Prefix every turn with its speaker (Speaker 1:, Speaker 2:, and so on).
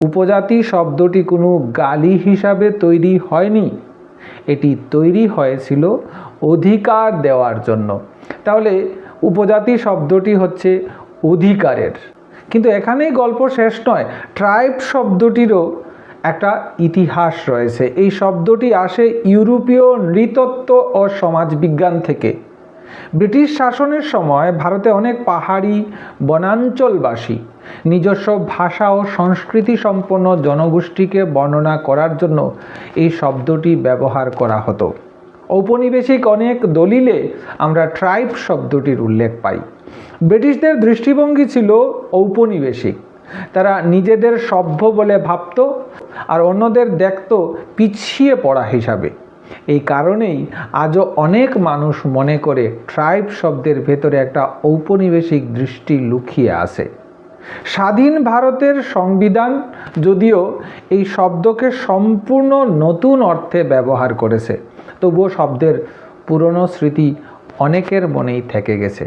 Speaker 1: উপজাতি শব্দটি কোনো গালি হিসাবে তৈরি হয়নি, এটি তৈরি হয়েছিল অধিকার দেওয়ার জন্য। তাহলে উপজাতি শব্দটি হচ্ছে অধিকারের। কিন্তু এখানেই গল্প শেষ নয়, ট্রাইব শব্দটিরও একটা ইতিহাস রয়েছে। এই শব্দটি আসে ইউরোপীয় নৃতত্ত্ব ও সমাজবিজ্ঞান থেকে। ব্রিটিশ শাসনের সময় ভারতে অনেক পাহাড়ি বনাঞ্চলবাসী নিজস্ব ভাষা ও সংস্কৃতি সম্পন্ন জনগোষ্ঠীকে বর্ণনা করার জন্য এই শব্দটি ব্যবহার করা হতো। ঔপনিবেশিক অনেক দলিলে আমরা ট্রাইব শব্দটির উল্লেখ পাই। ব্রিটিশদের দৃষ্টিভঙ্গি ছিল ঔপনিবেশিক। তারা নিজেদের সভ্য বলে ভাবত আর অন্যদের দেখত পিছিয়ে পড়া হিসাবে। এই কারণেই আজও অনেক মানুষ মনে করে ট্রাইব শব্দের ভেতরে একটা ঔপনিবেশিক দৃষ্টি লুকিয়ে আছে। স্বাধীন ভারতের সংবিধান যদিও এই শব্দকে সম্পূর্ণ নতুন অর্থে ব্যবহার করেছে, তবুও শব্দের পুরনো স্মৃতি অনেকের মনেই থেকে গেছে।